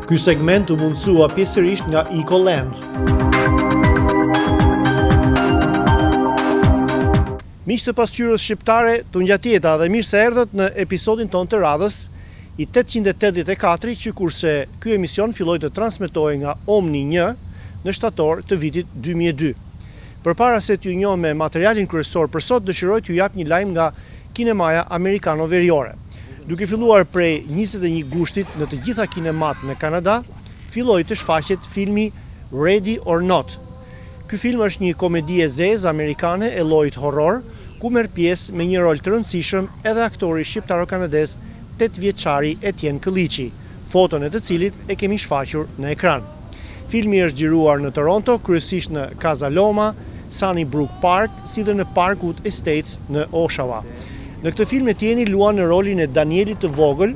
Ky segment u mundsua pjesërisht nga Ecoland. Miq të Pasqyrës Shqiptare, tungjatjeta dhe mirë se erdhët në episodin ton të radhës i 884, që kurse ky emision filloi të transmetohej nga Omni 1 në shtator të vitit 2002. Përpara se t'ju njoh me materialin kryesor për sot, dëshiroj t'ju jap një lajm nga kinemaja amerikano veriore. Duke filluar prej 21 gushtit në të gjitha kinemat në Kanada, filloi të shfaqet filmi Ready or Not. Ky film është një komedi e zezë amerikane e llojit horror, ku merr pjesë me një rol të rëndësishëm edhe aktori shqiptaro-kanadez 8 vjeçari Etienne Këlliçi, foton e të cilit e kemi shfaqur në ekran. Filmi është xhiruar në Toronto, kryesisht në Casa Loma, Sunnybrook Park, si dhe në Parkwood Estates në Oshawa. Në këtë film Etienne luan në rolin e Danielit të vogël.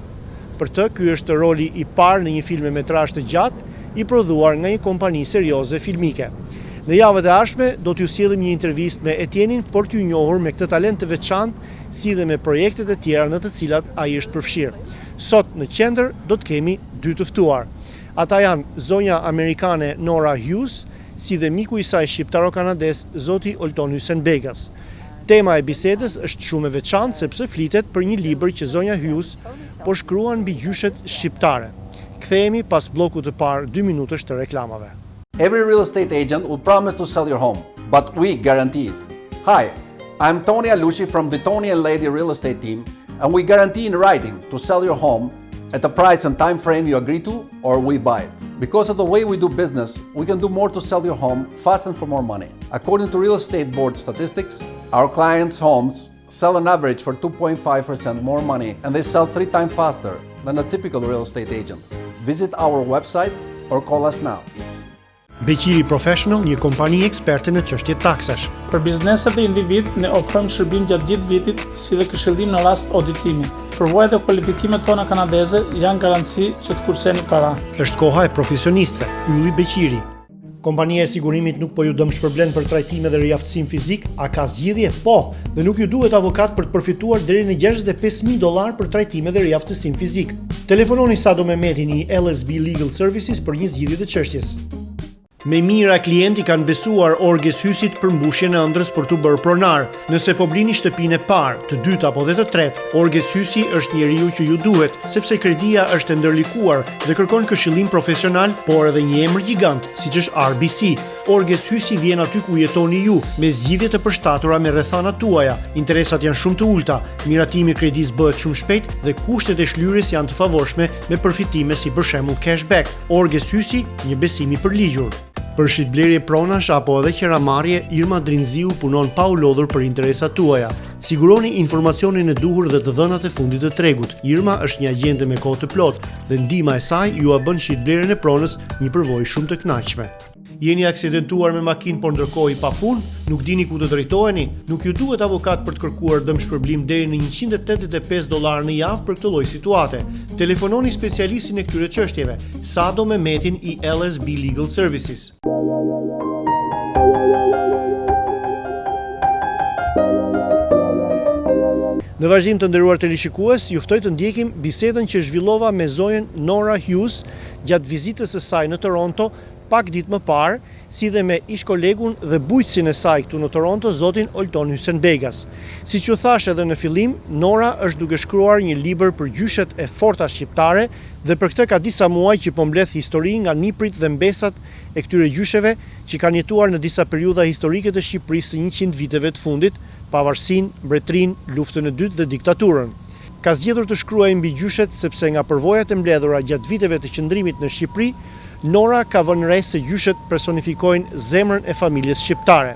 Për të, ky është roli i parë në një film me metrazh të gjatë, i prodhuar nga një kompani serioze filmike. Në javët e ardhshme do t'ju sjellim një intervistë me Etiennin për t'ju njohur me këtë talent të veçantë, si dhe me projektet e tjera në të cilat ai është përfshirë. Sot në qendër do të kemi dy të ftuar. Ata janë zonja amerikane Nora Hughes, si dhe miku i saj shqiptaro-kanadez zoti Olton Hysenbegas. Tema e bisedës është shumë e veçantë sepse flitet për një libër që zonja Hughes po shkruan mbi gjyshet shqiptare. Kthehemi pas bllokut të parë 2 minutësh të reklamave. Every real estate agent will promise to sell your home, but we guarantee it. Hi, I'm Tony Alushi from the Tony and Lady Real Estate team, and we guarantee in writing to sell your home at a price and time frame you agree to, or we buy it. Because of the way we do business, we can do more to sell your home fast and for more money. According to Real Estate Board statistics, our clients' homes sell on average for 2.5% more money, and they sell 3 times faster than a typical real estate agent. Visit our website or call us now. Beqiri Professional, një kompani eksperte në çështje taksash. Për bizneset e individ, ne ofrojmë shërbim gjatë gjithë vitit, si dhe këshillim në rast auditimi. Përvojat dhe kualifikimet tona kanadeze janë garanci që të kurseni para. Është koha e profesionistëve. Ylli Beqiri. Kompania e sigurimit nuk po ju dëm shpërblen për trajtime dhe riaftësim fizik, a ka zgjidhje? Po, dhe nuk ju duhet avokat për të përfituar deri në $65,000 për trajtime dhe riaftësim fizik. Telefononi sado me Metin i LSB Legal Services për një zgjidhje të çështjes. Me mira klienti kanë besuar Orges Hysit për mbushjen e ëndrrës për t'u bërë pronar. Nëse po blini shtëpinë e parë, të dytë apo dhe të tretë, Orges Hysi është njeriu që ju duhet, sepse kredia është e ndërlikuar dhe kërkon këshillim profesional, por edhe një emër gjigant, siç është RBC. Orges Hysi vjen aty ku jetoni ju, me zgjidhje të përshtatura me rrethanat tuaja. Interesat janë shumë të ulta, miratimi i kredisë bëhet shumë shpejt dhe kushtet e shlyerjes janë të favorshme me përfitime si për shembull cashback. Orges Hysi, një besim i përligjur. Për shitblerje pronash apo edhe qeramarrje, Irma Drinziu punon pa u lodhur për interesat tuaja. Siguroni informacionin e duhur dhe të dhënat e fundit të tregut. Irma është një agjente me kohë të plotë dhe ndihma e saj ju a bën shitblerjen e pronës një përvojë shumë të kënaqshme. Jeni aksidentuar me makinë por ndërkohë i pa punë, nuk dini ku të drejtoheni, nuk ju duhet avokat për të kërkuar dëmshpërblim deri në $185 në javë për këtë lloj situate. Telefononi specialistin e këtyre çështjeve, sado me Metin i LSB Legal Services. Në vazhdim të nderuar teleshikues, ju ftoj të ndjekim bisedën që zhvillova me zonjën Nora Hughes gjatë vizitës së saj në Toronto pak ditë më parë, si dhe me ish kolegun dhe bujqësin e saj këtu në Toronto, zotin Olton Hysenbegas. Siç u thash edhe në fillim, Nora është duke shkruar një libër për gjyshet e forta shqiptare dhe për këtë ka disa muaj që po mbledh histori nga niprit dhe mbesat e këtyre gjysheve që kanë jetuar në disa periudha historike të Shqipërisë së 100 viteve të fundit, pavarësinë, mbretërinë, luftën e dytë dhe diktaturën. Ka zgjedhur të shkruajë mbi gjyshet sepse nga përvojat e mbledhura gjatë viteve të qëndrimit në Shqipëri, Nora ka vënë re se gjyshet personifikojnë zemrën e familjes shqiptare.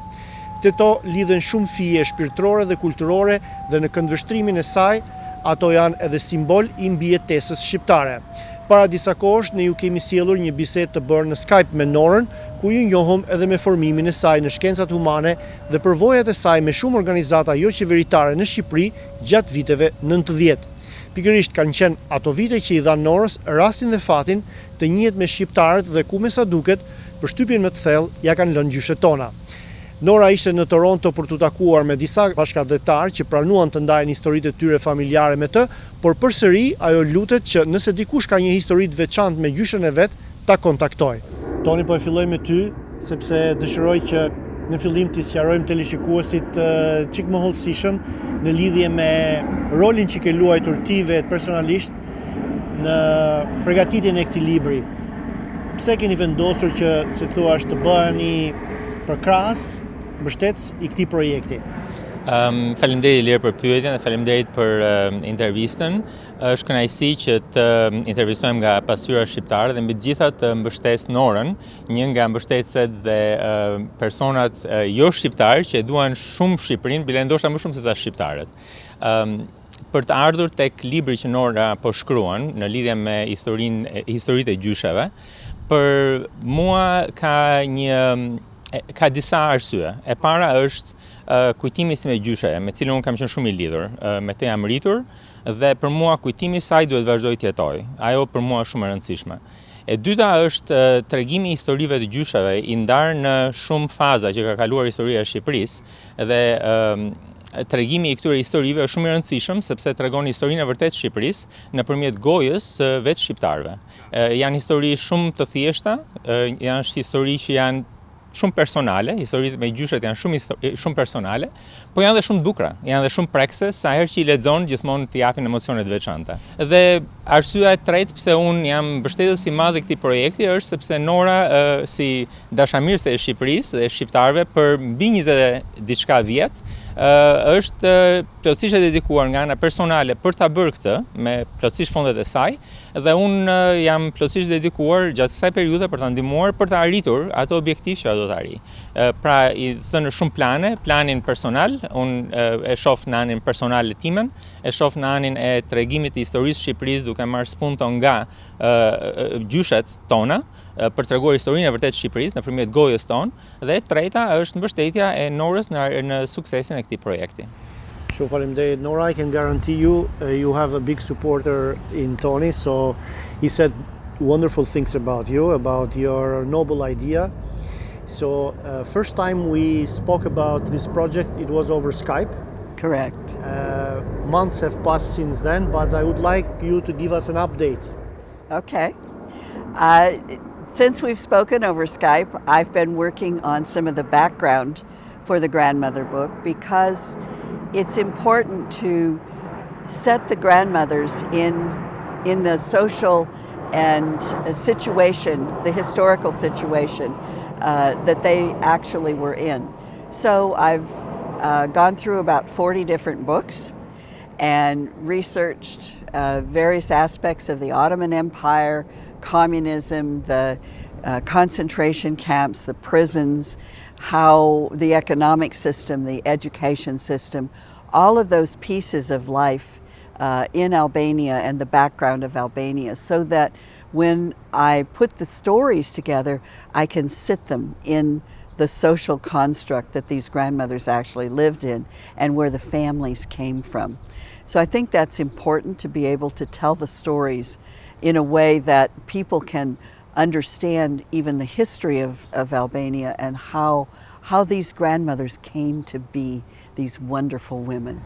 Te to lidhen shumë fije shpirtërore dhe kulturore dhe në këndvështrimin e saj, ato janë edhe simbol i mbijetesës shqiptare. Para disa kohësh ne ju kemi sjellur një bisedë të bërë në Skype me Norën, ku ju njohëm edhe me formimin e saj në shkencat humane dhe përvojat e saj me shumë organizata jo qeveritare në Shqipëri gjatë viteve 90. Pikërisht kanë qenë ato vite që i dhan Norës rastin dhe fatin të njihet me shqiptarët dhe ku me sa duket, përshtypjen më të thellë ja kanë lënë gjyshet tona. Nora ishte në Toronto për t'u takuar me disa bashkëdhetar që pranuan të ndajnë historitë e tyre familjare me të, por përsëri ajo lutet që nëse dikush ka një histori të veçantë me gjyshën e vet, ta kontaktoj. Toni, po e filloj me ty, sepse dëshiroj që në fillim t'i sqarojmë teleshikuesit çik më hollësishëm në lidhje me rolin që ke luajtur ti vetë personalisht në përgatitjen e këtij libri. Pse keni vendosur që, si thua, të bëheni përkrahas, mbështetës i këtij projekti? Faleminderit Ilir për pyetjen dhe faleminderit për intervistën. Është kënaqësi që të intervistojmë nga Pasqyra Shqiptare dhe mbi të gjitha të mbështes Norën, një nga mbështetësit dhe personat jo shqiptarë që e duan shumë Shqipërinë, bile ndoshta më shumë se sa shqiptarët. Për të ardhur tek libri që Nora po shkruan në lidhje me historitë e gjysheve, për mua ka disa arsye. E para është kujtimi si me gjysheve, me cilën unë kam qenë shumë i lidhur, me të jam rritur, dhe për mua kujtimi saj duhet vazhdoj të jetoj. Ajo për mua është shumë e rëndësishme. E dyta është tregimi i historive të gjysheve i ndarë në shumë faza që ka kaluar historia e Shqipërisë dhe tregimi i këtyre historive është shumë i rëndësishëm sepse tregon historinë e vërtetë të Shqipërisë nëpërmjet gojës vetë shqiptarëve. Janë histori shumë të thjeshta, janë histori që janë shumë personale, historitë me gjyshet janë shumë personale, po janë dhe shumë bukura, janë dhe shumë prekse, sa herë që i lexon gjithmonë t'i japin emocione të veçanta. Dhe arsyeja e tretë pse unë jam mbështetës i madh i këtij projekti është sepse Nora si dashamirëse e Shqipërisë dhe shqiptarëve për mbi 20 diçka vjet është plotësisht e dedikuar nga ana personale për ta bërë këtë me plotësisht fondet e saj. Dhe unë jam plotësisht dedikuar gjatë kësaj periudhe për ta ndihmuar për të arritur ato objektiv që ajo do të arrijë. Pra i thënë shumë plane, planin personal, unë e shoh në anën personale timen, e shoh në anën e tregimit të historisë së Shqipërisë duke marrë spunto nga gjyshet tona për treguar historinë e vërtetë të Shqipërisë nëpërmjet gojës tonë, dhe e treta është mbështetja e Norës në suksesin e këtij projekti. Shumë faleminderit, Nora. I can guarantee you, you have a big supporter in Tony, so he said wonderful things about you, about your noble idea. So first time we spoke about this project, it was over Skype. Correct. Months have passed since then, but I would like you to give us an update. Okay. Since we've spoken over Skype, I've been working on some of the background for the grandmother book because it's important to set the grandmothers in the social and situation, the historical situation that they actually were in. So I've gone through about 40 different books and researched various aspects of the Ottoman Empire, communism, the concentration camps, the prisons, how the economic system, the education system, all of those pieces of life in Albania and the background of Albania, so that when I put the stories together, I can sit them in the social construct that these grandmothers actually lived in and where the families came from. So I think that's important, to be able to tell the stories in a way that people can understand even the history of Albania and how these grandmothers came to be these wonderful women.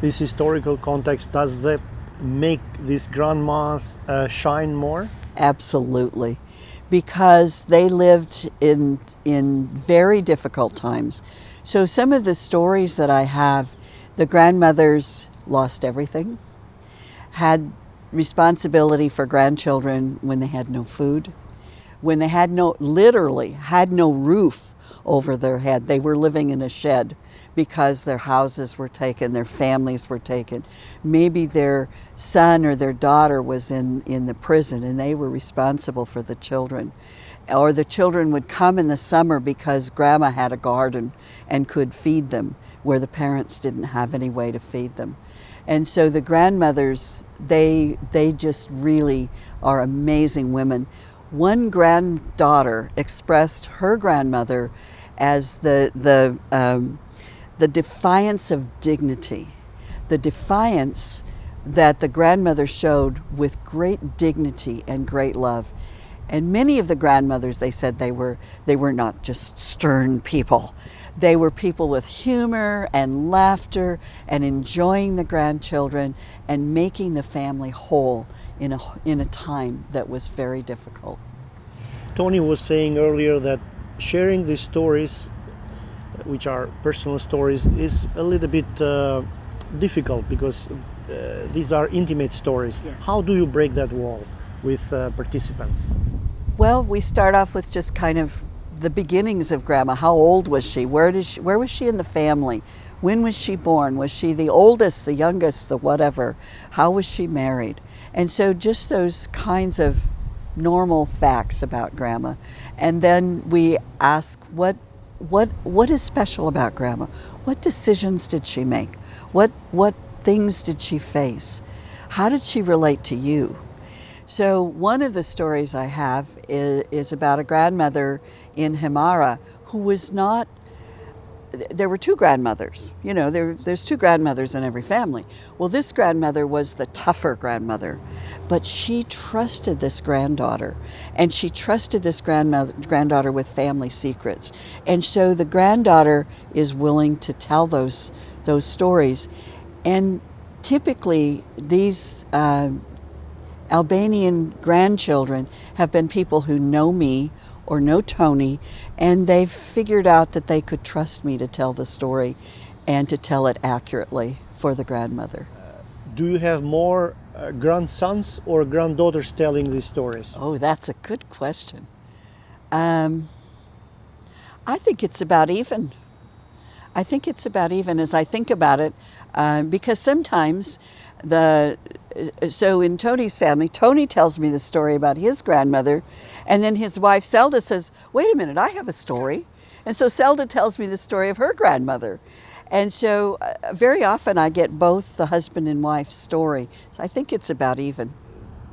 This historical context, does that make these grandmas shine more? Absolutely, because they lived in very difficult times. So some of the stories that I have, the grandmothers lost everything, had responsibility for grandchildren when they had no food, when they had literally had no roof over their head. They were living in a shed because their houses were taken, their families were taken. Maybe their son or their daughter was in the prison and they were responsible for the children. Or the children would come in the summer because grandma had a garden and could feed them where the parents didn't have any way to feed them. And so the grandmothers, they just really are amazing women. One granddaughter expressed her grandmother as the defiance of dignity, the defiance that the grandmother showed with great dignity and great love. And many of the grandmothers, they said they were not just stern people. They were people with humor and laughter and enjoying the grandchildren and making the family whole in a time that was very difficult. Tony was saying earlier that sharing these stories, which are personal stories, is a little bit difficult because these are intimate stories. Yes. How do you break that wall with participants? Well, we start off with just kind of the beginnings of Grandma. How old was she? Where was she in the family? When was she born? Was she the oldest, the youngest, the whatever? How was she married? And so just those kinds of normal facts about Grandma. And then we ask, what is special about Grandma? What decisions did she make? What things did she face? How did she relate to you? So one of the stories I have is about a grandmother in Himara who was not, there were two grandmothers. You know, there's two grandmothers in every family. Well, this grandmother was the tougher grandmother, but she trusted this granddaughter, and she trusted this granddaughter with family secrets. And so the granddaughter is willing to tell those stories. And typically these Albanian grandchildren have been people who know me or know Tony, and they've figured out that they could trust me to tell the story and to tell it accurately for the grandmother. Do you have more grandsons or granddaughters telling these stories? Oh, that's a good question. I think it's about even. I think it's about even as I think about it, because sometimes so in Tony's family, Tony tells me the story about his grandmother, and then his wife Zelda says, wait a minute, I have a story. And so Zelda tells me the story of her grandmother. And so very often I get both the husband and wife's story. So I think it's about even.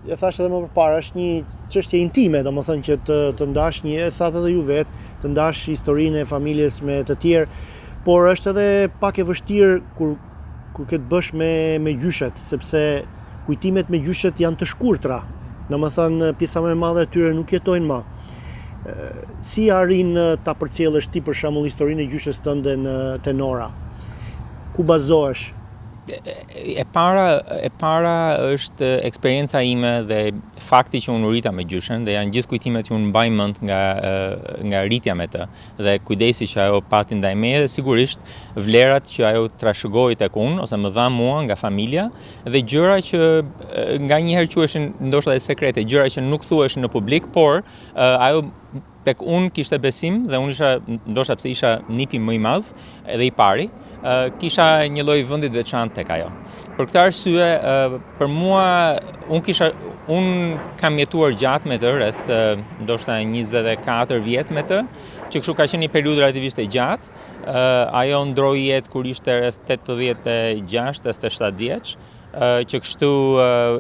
Ja thash edhe më përpara, është një çështje intime, domethënë që të ndash një, thatë edhe ju vetë, të ndash historinë e familjes me të tjerë, por është edhe pak e vështirë kur ke të bësh me gjyshet, sepse kujtimet me gjyshet janë të shkurtra. Domethënë pjesa më e madhe e tyre nuk jetojnë më. Si arrin ta përcjellësh ti për shembull historinë e gjyshes tënde te Nora? Ku bazohesh? E para është eksperienca ime dhe fakti që unë rrita me gjyshen, dhe janë gjithë kujtimet që unë mbaj mend nga rritja me të, dhe kujdesi që ajo pati ndaj meje, dhe sigurisht vlerat që ajo trashëgoi tek unë ose më dha mua nga familja, dhe gjëra që nganjëherë quheshin ndoshta edhe sekrete, gjëra që nuk thuheshin në publik, por ajo tek unë kishte besim, dhe unë isha, ndoshta pse isha nipi më i madh edhe i pari, kisha një lloj vendi të veçantë tek ajo. Për këtë arsye, për mua, unë kam jetuar gjatë me të, rreth ndoshta 24 vjet me të, që kështu ka qenë një periudhë relativisht e gjatë. Ajo ndroi jetë kur ishte rreth 86-87 vjeç, që kështu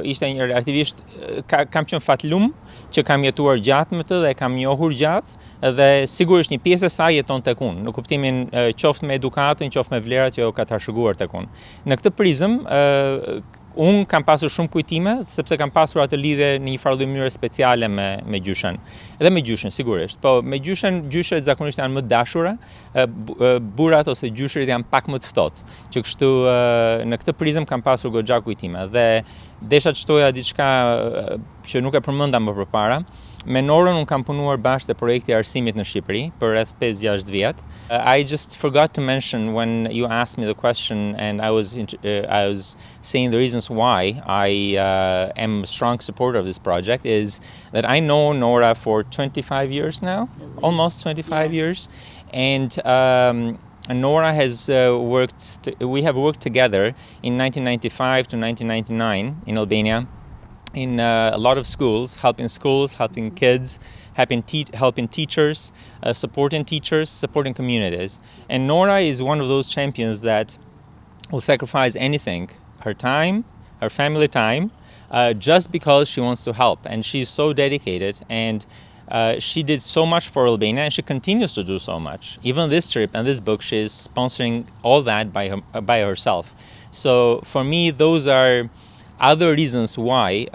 ishte një relativisht, kam qenë fatlum që kam jetuar gjatë me të dhe kam njohur gjatë, dhe sigurisht një pjesë e saj jeton tek unë, në kuptimin qoftë me edukatën, qoftë me vlerat që ajo ka trashëguar tek unë. Në këtë prizëm, unë kam pasur shumë kujtime, sepse kam pasur atë lidhje në një farë mënyrë speciale me gjyshen. Edhe me gjyshen, sigurisht. Po, me gjyshet zakonisht janë më dashura, burrat ose gjyshrit janë pak më të ftohtë. Që kështu në këtë prizëm kam pasur goxha kujtime. Dhe desha të shtoja diçka që nuk e përmenda më përpara. Me Norën unë kam punuar bashkë te projekti arsimit në Shqipëri për rreth 5-6 vjet. I just forgot to mention when you asked me the question, and I was saying the reasons why I am a strong supporter of this project, is that I know Nora for 25 years now, almost 25 years, and Nora has we have worked together in 1995 to 1999 in Albania, in a lot of schools, helping kids, helping teachers, supporting communities. And Nora is one of those champions that will sacrifice anything, her time, her family time, just because she wants to help. And she's so dedicated, and she did so much for Albania, and she continues to do so much. Even this trip and this book, she is sponsoring all that by herself. So for me, those are other reasons why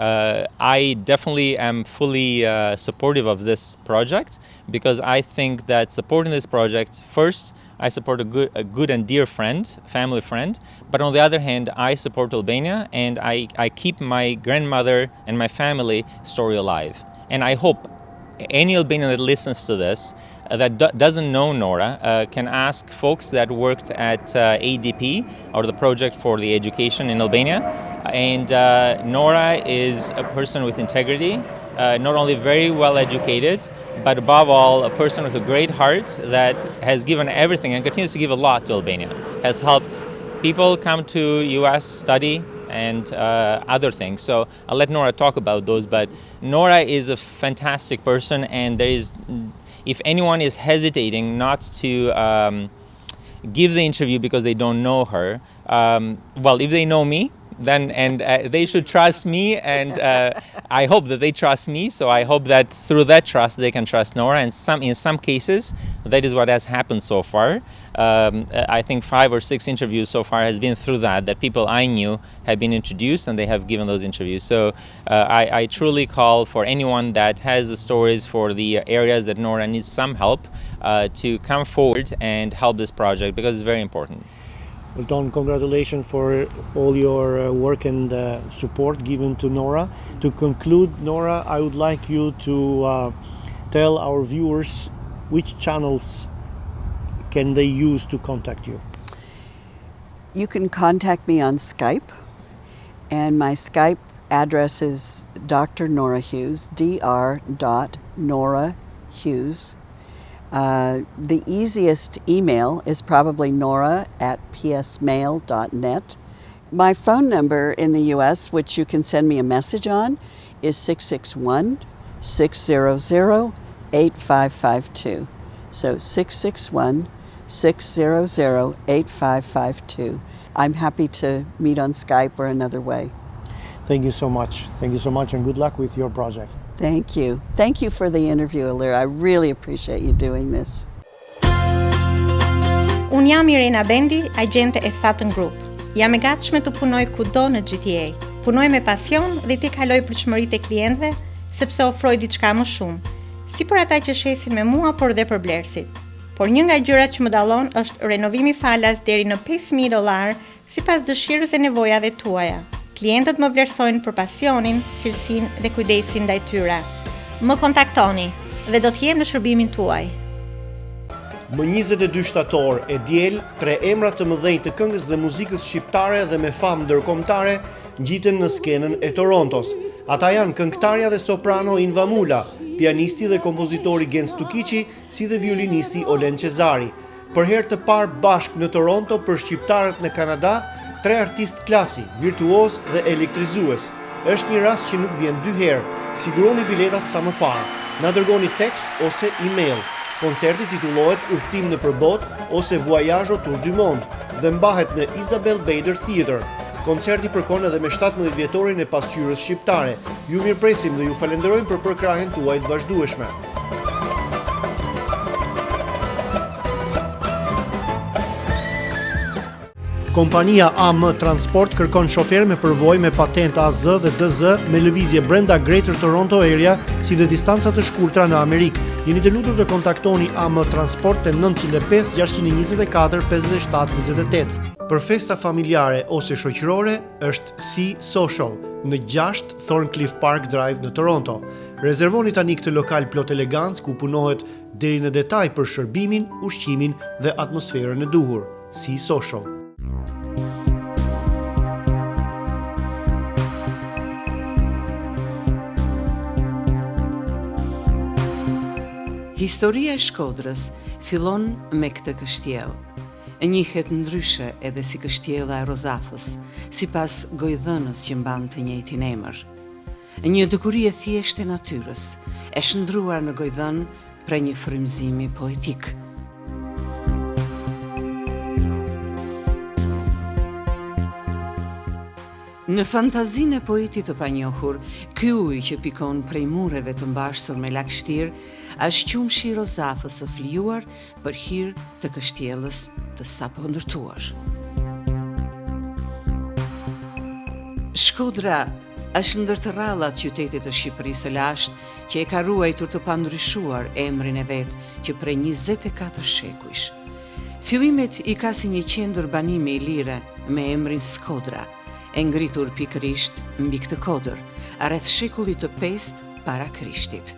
I definitely am fully supportive of this project, because I think that supporting this project, first, I support a good and dear friend, family friend, but on the other hand, I support Albania, and I keep my grandmother and my family story alive. And I hope any Albanian that listens to this that doesn't know Nora can ask folks that worked at ADP, or the Project for the Education in Albania. And Nora is a person with integrity, not only very well educated, but above all, a person with a great heart that has given everything and continues to give a lot to Albania, has helped people come to US, study, and other things. So I'll let Nora talk about those, but Nora is a fantastic person, and there is, if anyone is hesitating not to give the interview because they don't know her, well, if they know me, then they should trust me, and I hope that they trust me. So I hope that through that trust they can trust Nora. And in some cases, that is what has happened so far. I think 5 or 6 interviews so far has been through that people I knew have been introduced, and they have given those interviews. So I truly call for anyone that has the stories for the areas that Nora needs some help to come forward and help this project, because it's very important. Well, Don, congratulations for all your work and support given to Nora. To conclude, Nora, I would like you to tell our viewers which channels can they use to contact you. You can contact me on Skype, and my Skype address is Dr. Nora Hughes, dr.Nora Hughes. The easiest email is probably nora@psmail.net. My phone number in the US, which you can send me a message on, is 661-600-8552. So 661-600-8552. I'm happy to meet on Skype or another way. Thank you so much. Thank you so much, and good luck with your project. Thank you. Thank you for the interview, Alir. I really appreciate you doing this. Unë jam Irena Bendi, agjente e Sutton Group. Jam e gatshme të punoj kudo në GTA. Punoj me pasion dhe t'i kaloj pritshmëritë e klientëve, sepse ofroj diçka më shumë. Si për ata që shesin me mua, por dhe për blerësit. Por një nga gjërat që më dallon është renovimi falas deri në $5,000 sipas dëshirës e nevojave tuaja. Klientët më vlerësojnë për pasionin, cilësinë dhe kujdesin ndaj tyre. Më kontaktoni dhe do të jem në shërbimin tuaj. Më 22 shtator e diel, 3 emra të mëdhenj të këngës dhe muzikës shqiptare dhe me famë ndërkombëtare ngjiten në skenën e Torontos. Ata janë këngëtarja dhe soprano Inva Mula, pianisti dhe kompozitori Gen Stukiqi, si dhe violinisti Olen Cezari. Për herë të parë bashkë në Toronto për shqiptarët në Kanada, 3 artist klasi, virtuoz dhe elektrizues. Është një rast që nuk vjen 2 herë. Siguroni biletat sa më parë. Na dërgoni tekst ose email. Koncerti titullohet Udhtim në përbot ose Voyage autour du monde dhe mbahet në Isabel Bader Theater. Koncerti përkon edhe me 17 vjetorin e pasqyrës shqiptare. Ju mirëpresim dhe ju falenderojmë për përkrahjen tuaj të vazhdueshme. Kompania AM Transport kërkon shofer me përvojë me patent AZ dhe DZ me lëvizje brenda Greater Toronto Area si dhe distanca të shkurtra në Amerikë. Jeni të lutur të kontaktoni AM Transport te 905 624 57 28. Për festa familjare ose shoqërore është Sea Social në 6 Thorncliffe Park Drive në Toronto. Rezervoni tani këtë lokal plot elegancë ku punohet deri në detaj për shërbimin, ushqimin dhe atmosferën e duhur. Sea Social. Historia e Shkodrës fillon me këtë kështjellë. E njihet ndryshe edhe si kështjella e Rozafës, sipas gojdhënës që mban të njëjtin emër. Një dukuri e thjeshtë e natyrës, e shndruar në gojdhën prej një frymëzimi poetik. Në fantazinë e poetit të panjohur, ky ujë që pikon prej mureve të mbashur me lagështirë, është qumshi i Rozafës së flijuar për hir të kështjellës të sapo ndërtuar. Shkodra është ndër të rrallat qytetit të Shqipërisë së lashtë që e ka ruajtur të pandryshuar emrin e vet që prej 24 shekujsh. Fillimet i ka si një qendër banimi i lire me emrin Skodra, e ngritur pikërisht mbi këtë kodër, rreth shekullit të 5 para Krishtit.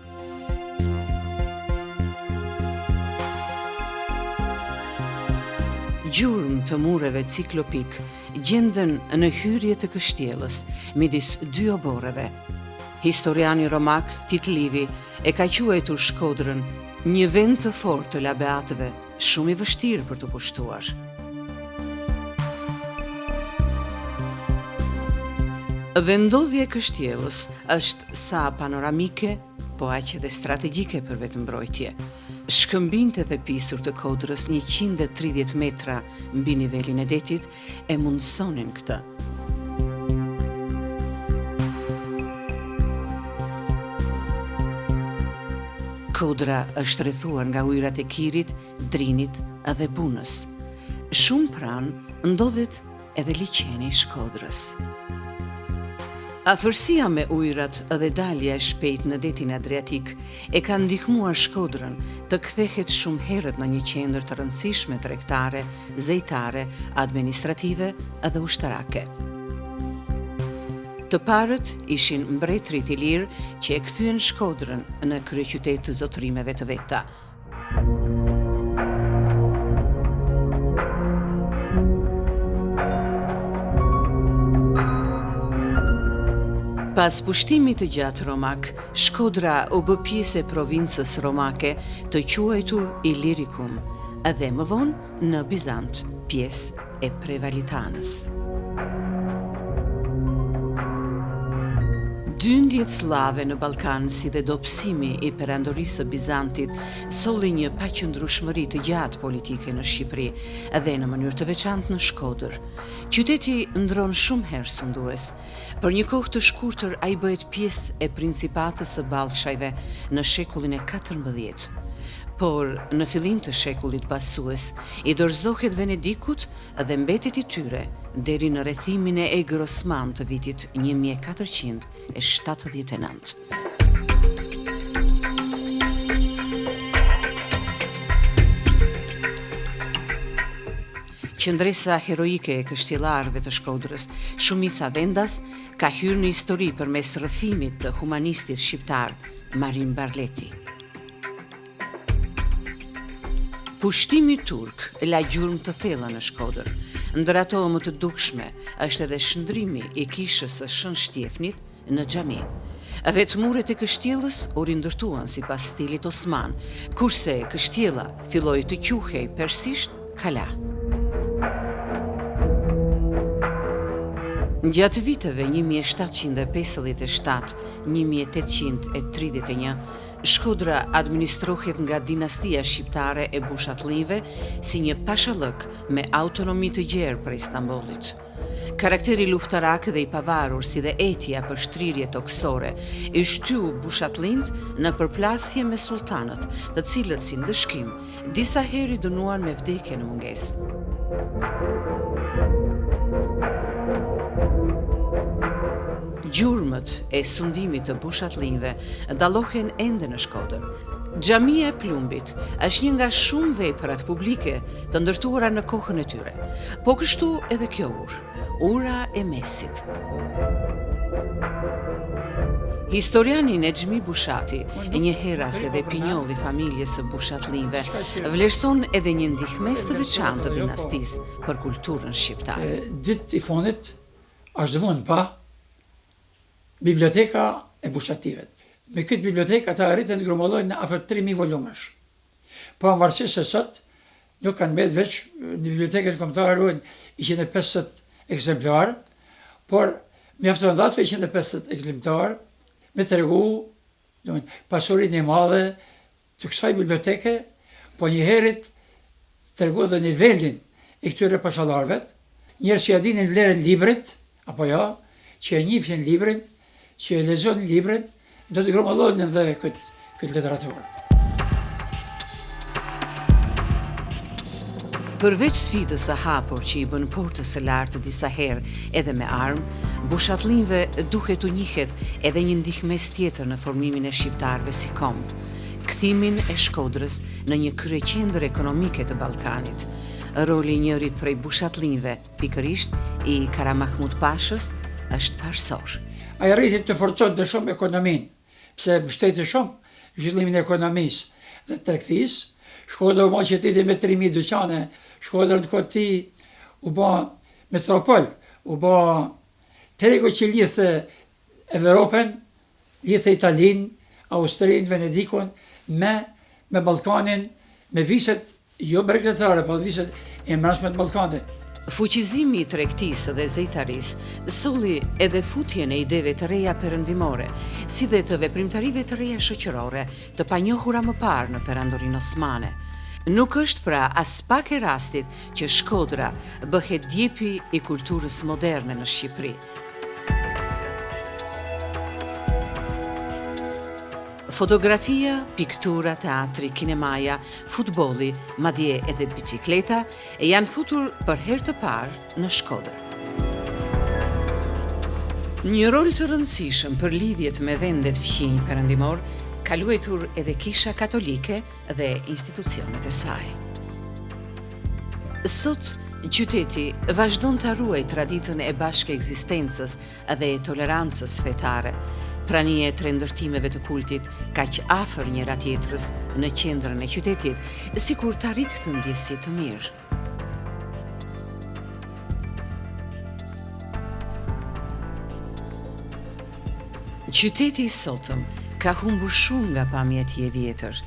Gjurmë të mureve ciklopik gjenden në hyrje të kështjellës, midis dy oborreve. Historiani romak Tit Livi e ka quajtur Shkodrën një vend të fortë të labeatëve, shumë i vështirë për të pushtuar. Vendodhja e kështjellës është sa panoramike, po aq edhe strategjike për vetëmbrojtje. Shkëmbinjtë e pisur të kodrës 130 metra mbi nivelin e detit e mundësonin këtë. Kodra është rrethuar nga ujërat e Kirit, Drinit dhe Bunës. Shumë pranë ndodhet edhe liçeni i Shkodrës. Afërsia me ujërat dhe dalja e shpejt në detin Adriatik e ka ndihmuar Shkodrën të kthehet shumë herët në një qendër të rëndësishme tregtare, zejtare, administrative dhe ushtarake. Të parët ishin mbretërit i lirë që e kthyen Shkodrën në kryeqytet të zotërimeve të veta. Pas pushtimit të gjatë romak, Shkodra u bë pjesë e provincës romake të quajtur Illyricum, dhe më vonë në Bizant, pjesë e Prevalitanës. Dyndjet slave në Ballkan, si dhe dobësimi i perandorisë së Bizantit, solli një paqëndrueshmëri të gjatë politike në Shqipëri dhe në mënyrë të veçantë në Shkodër. Qyteti ndron shumë herë sundues. Për një kohë të shkurtër ai bëhet pjesë e principatës së Ballshajve në shekullin e 14. Por në fillim të shekullit pasues i dorëzohet Venedikut dhe mbetet i tyre deri në rrethimin e Egër Osman të vitit 1479. Qëndresa heroike e kështjellarëve të Shkodrës, Shumica Vendas, ka hyrë në histori përmes rrëfimit të humanistit shqiptar Marin Barleti. Pushtimi turk la gjurmë të thella në Shkodër. Ndër ato më të dukshme është edhe shndrimi i kishës së Shën Shtjefnit në xhami. Vetë muret e kështjellës u rindërtuan sipas stilit osman, kurse kështjella filloi të quhej persisht Kala. Gjatë viteve 1757-1831, Shkodra administrohet nga dinastia shqiptare e Bushatlinjve si një pashallëk me autonomi të gjerë për Istanbulit. Karakteri luftarak dhe i pavarur si dhe etja për shtrirje toksore i shtyu Bushatlinjt në përplasje me sultanët, të cilët si ndëshkim disa herë i dënuan me vdekje në mungesë. Gjurmët e sundimit të Bushatlinjve dallohen ende në Shkodër. Xhamia e Plumbit është një nga shumë veprat publike të ndërtuara në kohën e tyre, po kështu edhe kjo ura e mesit. Historiani Nexhmi Bushati, e një heras edhe pinjoll i familjes së Bushatlinjve, vlerëson edhe një ndihmës të veçantë të dinastisë për kulturën shqiptare. Ditë i fundit është vënë pa biblioteka e Bushativet. Me këtë bibliotekë ata arritën të grumullojnë në afër 3000 volumesh. Po pavarësisht se sot nuk kanë mbet veç në bibliotekën kombëtare ruhen 150 ekzemplar, por mjafton dhe ato 150 ekzemplar me tregu pasurinë e madhe të kësaj biblioteke, po njëherët tregu dhe nivelin e këtyre pashallarëve, njerëz që ja dinin vlerën librit, apo jo, që e njihnin librin, që e lexonin librin, do të grumullojnë edhe këtë literaturë. Përveç sfidës së hapur që I bën portës së lartë disa herë edhe me armë, bushatlinjve duhet u njihet edhe një ndihmes tjetër në formimin e shqiptarëve si kombë, kthimin e Shkodrës në një kryeqendër ekonomike të Ballkanit. Roli I njërit prej bushatlinjve, pikërisht I Karamahmut Pashës, është parsor. Ai arriti të forconte shumë ekonominë, pse mbështeti shumë zhvillimin e ekonomisë dhe tregtisë. Shkodra u bë qyteti me 3000 dyqane, Shkodra në kohë ti u bë metropol, u bë tregu që lidhte Evropën, lidhte Italinë, Austrinë, Venedikun me Ballkanin, me viset jo bregdetare, po viset e mbrojtshme të Ballkanit. Fuqizimi I tregtisë dhe zejtarisë solli edhe futjen e ideve të reja perëndimore, si dhe të veprimtarive të reja shoqërore, të panjohura më parë në perandorinë osmane. Nuk është pra as pak e rastit që Shkodra bëhet djepi I kulturës moderne në Shqipëri. Fotografia, piktura, teatri, kinemaja, futbolli, madje edhe bicikleta janë futur për herë të parë në Shkodër. Një rol të rëndësishëm për lidhjet me vendet fqinj perëndimor ka luajtur edhe Kisha Katolike dhe institucionet e saj. Sot, qyteti vazhdon të ruaj traditën e bashkë ekzistencës dhe e tolerancës fetare, prania e 3 ndërtimeve të kultit kaq afër njëra tjetrës në qendrën e qytetit, sikur të arrit këtë ndjesi të mirë. Qyteti I sotëm ka humbur shumë nga pamja e tij e vjetër.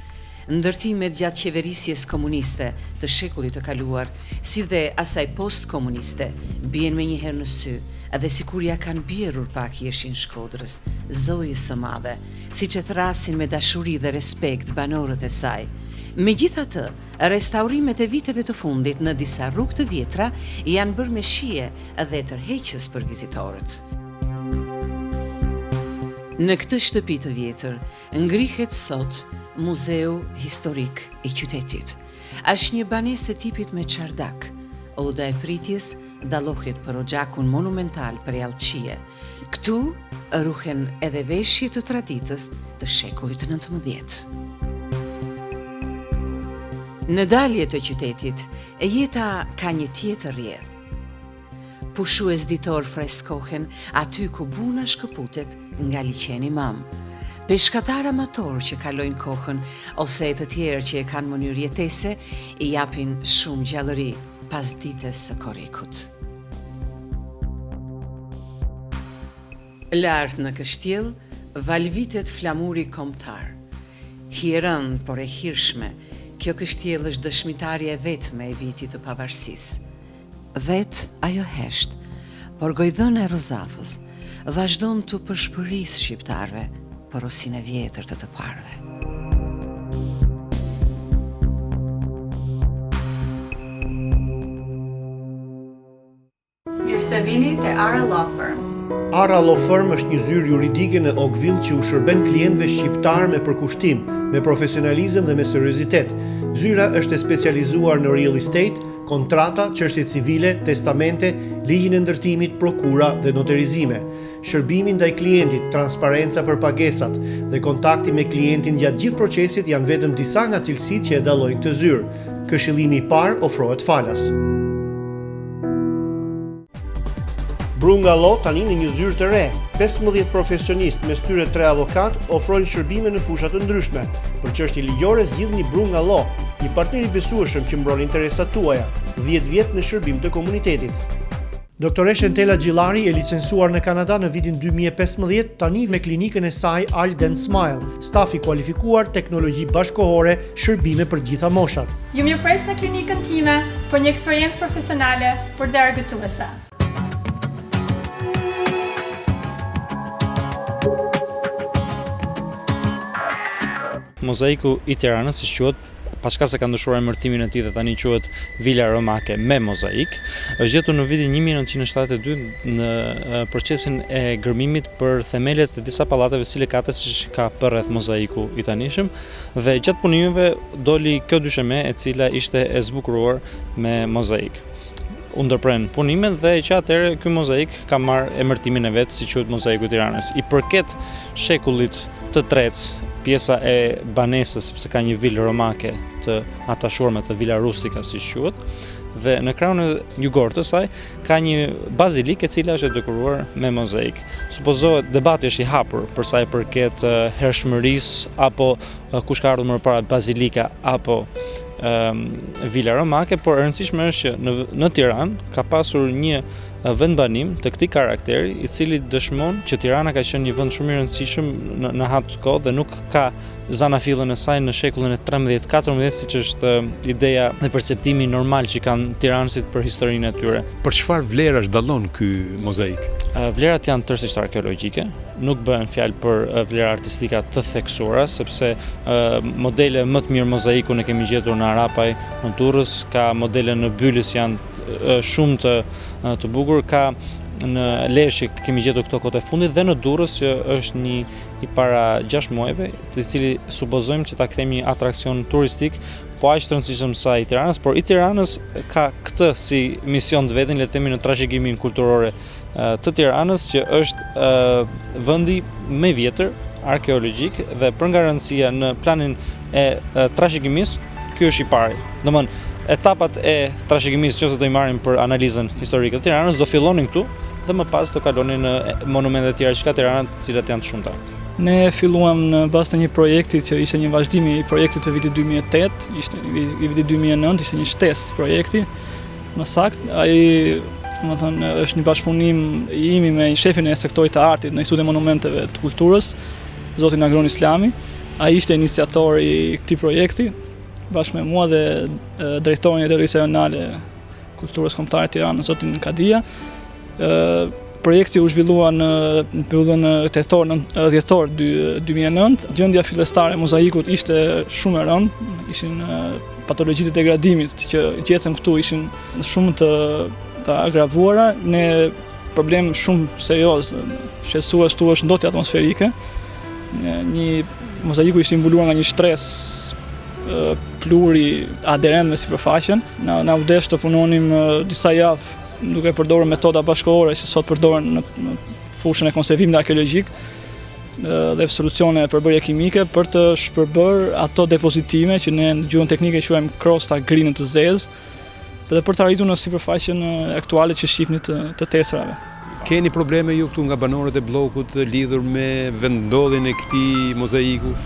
Ndërtimet gjatë qeverisjes komuniste të shekullit të kaluar, si dhe asaj post-komuniste, bien me njëherë në sy, edhe sikur ja kanë bjerur pak jeshin Shkodrës, zojës së madhe, siç e thrasin me dashuri dhe respekt banorët e saj. Megjithatë, restaurimet e viteve të fundit në disa rrugë të vjetra janë bërë me shije dhe tërheqës për vizitorët. Në këtë shtëpi të vjetër ngrihet sot Muzeu Historik I qytetit. Është një banesë tipit me çardak. Oda e pritjes dallohet për oxhakun monumental për jallëqie. Këtu ruhen edhe veshje të traditës të shekullit të 19. Në dalje të qytetit, jeta ka një tjetër rrjedhë. Pushues ditor freskohen aty ku buna shkëputet nga liqeni mam. Peshkatar amator që kalojnë kohën ose të tjerë që e kanë mënyrë jetese I japin shumë gjallëri pas ditës së korrikut. Lart në kështjell valvitet flamuri kombëtar. Hierën, por e hirshme, kjo kështjell është dëshmitarja e vetme e vitit të pavarësisë. Vet ajo hesht, por gojdhëna e Rozafës vazhdon të përshpërisë shqiptarëve porosinë e vjetër të parëve. Mirë se vini te Ara Law Firm. Ara Law Firm është një zyrë juridike në Oakville që u shërben klientëve shqiptar me përkushtim, me profesionalizëm dhe me seriozitet. Zyra është e specializuar në real estate, kontrata, çështje civile, testamente, ligjin e ndërtimit, prokura dhe noterizime. Shërbimi ndaj klientit, transparenca për pagesat dhe kontakti me klientin gjatë gjithë procesit janë vetëm disa nga cilësitë që e dallojnë këtë zyrë. Këshillimi I parë ofrohet falas. Brunga Law tani në një zyrë të re. 15 profesionistë mes tyre 3 avokat ofrojnë shërbime në fusha të ndryshme. Për çështje ligjore zgjidhni Brunga Law, një partner I besueshëm që mbron interesat tuaja, 10 vjet në shërbim të komunitetit. Doktoresha Entela Gjillari e licencuar në Kanada në vitin 2015, tani me klinikën e saj All Dent Smile, staf I kualifikuar, teknologji bashkohore, shërbime për gjitha moshat. Ju mirëpres në klinikën time për një eksperiencë profesionale për dhe argëtuese. Mozaiku I Tiranës, si quhet pas ka se ka ndryshuar emërtimin e tij dhe tani quhet Vila Romake me mozaik, është gjetur në vitin 1972 në procesin e gërmimit për themelet e disa pallateve silikate që ka përreth mozaiku i tanishëm, dhe gjatë punimeve doli kjo dysheme e cila ishte e zbukuruar me mozaik. U ndërpren punimet dhe që atëherë ky mozaik ka marrë emërtimin e vet, si quhet mozaiku i Tiranës. I përket shekullit të tretë, pjesa e banesës, sepse ka një vilë romake të atashuar me të vila rustika, siç quhet, dhe në krahun e jugor të saj ka një bazilikë e cila është dekoruar me mozaik. Supozohet debati është i hapur për sa i përket hershmërisë apo kush ka ardhur më parë, bazilika apo Vila Romake, por e rëndësishme është që në Tiranë ka pasur një vendbanim të këtij karakteri, i cili dëshmon që Tirana ka qenë një vend shumë i rëndësishëm në atë kohë dhe nuk ka zanafillën e saj në shekullin e 13-14, siç është ideja dhe perceptimi normal që kanë tiranësit për historinë e tyre. Për çfarë vlerash dallon ky mozaik? Vlerat janë tërësisht arkeologjike, nuk bëhen fjalë për vlera artistika të theksuara, sepse modele më të mirë mozaiku ne kemi gjetur në Arapaj, në Durrës, ka modele në Bylis janë shumë të bukur, ka në Lezhë kemi gjetur këto kohët e fundit, dhe në Durrës që është një i para 6 muajve, të cili supozojmë që ta kthejmë një atraksion turistik, po aq të rëndësishëm sa i Tiranës, por i Tiranës ka këtë si mision të vetën, le të themi, në trashëgiminë kulturore të Tiranës, që është vendi më i vjetër arkeologjik dhe për garancia në planin e trashëgimisë, ky është i pari. Domthonë, etapat e trashëgimisë që do i marrim për analizën historike të Tiranës do fillonin këtu dhe më pas do kalonin në monumente të tjera që ka Tirana, të cilat janë të shumta. Ne filluam në bazë të një projekti që ishte një vazhdim i projektit të vitit 2008, ishte i vitit 2009, ishte një shtesë projekti. Më saktë, ai, domethënë, është një bashkëpunim i imi me shefin e sektorit të artit në Institutin e Monumenteve të Kulturës, zotin Agron Islami. Ai ishte iniciator i këtij projekti, bashkë me mua dhe drejtorin e Drejtorisë Rajonale Kulturës Kombëtare të Tiranës, zotin Kadia. Projekti u zhvillua në periudhën dhjetor 2009. Gjendja fillestare e mozaikut ishte shumë e rëndë, ishin patologjitë e degradimit që gjetëm këtu ishin shumë të agravoara, në problem shumë serioz, shqetësues këtu është ndotja atmosferike. Mozaiku ishte mbuluar nga një stres pluri aderent me sipërfaqen. Na u desh të punonim disa javë duke përdorur metoda bashkëkohore që sot përdoren në fushën e konservimit arkeologjik dhe solucione përbërje kimike për të shpërbërë ato depozitime që ne në gjuhën teknike quajmë krosta grinë të zezë, dhe për të arritur në sipërfaqen aktuale që shihni të tesrave. Keni probleme ju këtu nga banorët e bllokut lidhur me vendndodhjen e këtij mozaiku?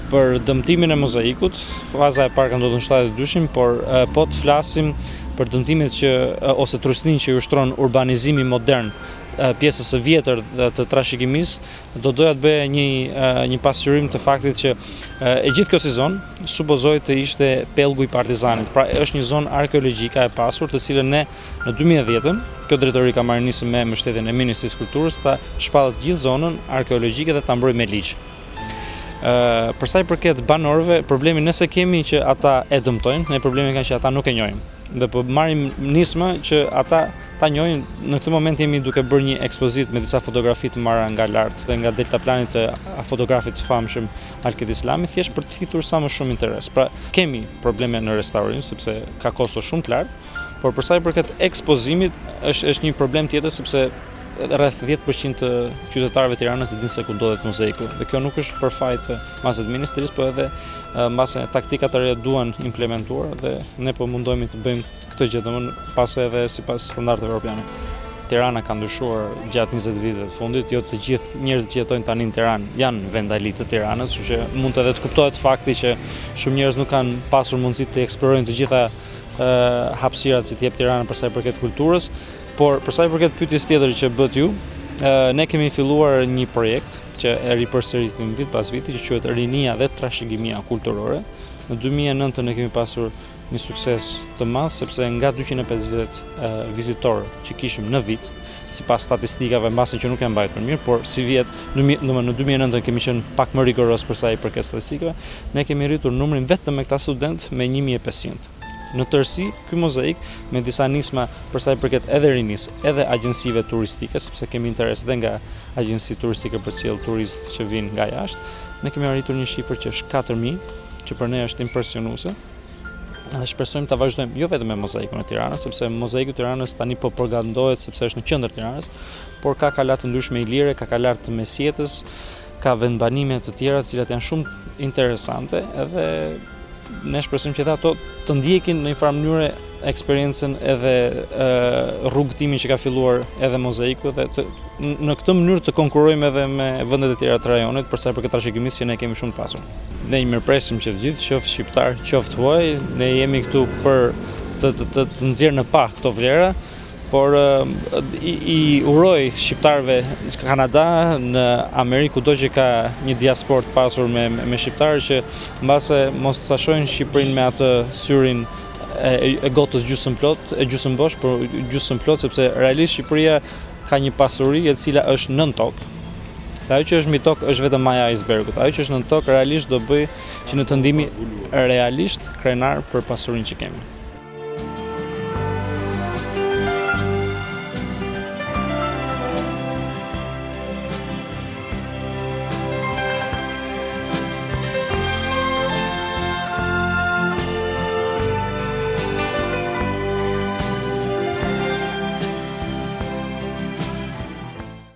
Për dëmtimin e mozaikut, faza e parë ka ndodhur në 72-shin, por po të flasim për dëmtimet ose trusnin që i ushtron urbanizimi modern pjesës së vjetër të trashëgimisë, do doja të bëja një pasqyrim të faktit që e gjithë kjo si zonë supozohet të ishte pellgu i Partizanit. Pra është një zonë arkeologjike e pasur, të cilën ne në 2010-ën, kjo drejtori ka marrë nisëm me mbështetjen e Ministrisë Kulturës, ta shpallet gjithë zonën arkeologjike dhe ta mbrojë me ligj. Për sa i përket banorëve, problemi nëse kemi që ata e dëmtojnë, ne problemi kanë që ata nuk e njohin. Dhe po marrim nismë që ata ta njohin. Në këtë moment jemi duke bërë një ekspozitë me disa fotografi të marra nga lart dhe nga deltaplanit të fotografit të famshëm Alket Islami, thjesht për të thithur sa më shumë interes. Pra kemi probleme në restaurim sepse ka kosto shumë të lartë, por për sa i përket ekspozimit është një problem tjetër sepse rreth 10% të qytetarëve të Tiranës dinë se ku ndodhet mozaiku. Dhe kjo nuk është për fajt masë të ministrisë, por edhe mbase taktika të reja duan implementuar dhe ne po mundohemi të bëjmë këtë gjë, domthonë pas edhe sipas standardeve europiane. Tirana ka ndryshuar gjatë 20 viteve të fundit, jo të gjithë njerëzit që jetojnë tani në Tiranë janë vendali të Tiranës, kështu që mund edhe të kuptohet fakti që shumë njerëz nuk kanë pasur mundësi të eksplorojnë të gjitha hapësirat që jep Tirana për sa i përket kulturës. Por për sa i përket pyetjes tjetër që bët ju, ne kemi filluar një projekt që e ripërsëritim vit pas viti, që quhet Rinia dhe Trashëgimia Kulturore. Në 2009 ne kemi pasur një sukses të madh sepse nga 250 vizitorë që kishim në vit, sipas statistikave, mbase që nuk janë mbajtur mirë, por si vjet, në 2009 kemi qenë pak më rigoros për sa i përket statistikave, ne kemi rritur numrin vetëm me këta student me 1500. Në tërësi, ky mozaik me disa nisma për sa i përket edhe rinis, edhe agjensive turistike, sepse kemi interes edhe nga agjensi turistike për sjell turistë që vinë nga jashtë, ne kemi arritur një shifër që është 4000, që për ne është impresionuese. Dhe shpresojmë ta vazhdojmë jo vetëm me mozaikun e Tiranës, sepse mozaiku i Tiranës tani po propagandohet sepse është në qendër Tiranës, por ka kalat të ndryshme ilire, ka kalat të mesjetës, ka vendbanime të tjera të cilat janë shumë interesante edhe ne shpresojmë që ato të ndjekin në një farë mënyrë eksperiencën edhe rrugtimin që ka filluar edhe mozaiku dhe në këtë mënyrë të konkurrojmë edhe me vendet e tjera të rajonit për sa i përket trashëgimisë që ne kemi shumë të pasur. Ne mirëpresim që të gjithë, qoftë shqiptar, qoftë huaj, ne jemi këtu për të nxjerrë në pa këto vlera, por i uroj shqiptarëve në Kanada, në Amerikë, kudo që ka një diasporë të pasur me shqiptarë që mbase mos ta shohin Shqipërinë me atë syrin e gotës gjysmë plot, e gjysmë bosh, por gjysmë plot, sepse realisht Shqipëria ka një pasuri e cila është nën tokë. Dhe ajo që është mbi tokë është vetëm maja e icebergut. Ajo që është nën tokë realisht do bëj që në të ndihemi realisht krenar për pasurinë që kemi.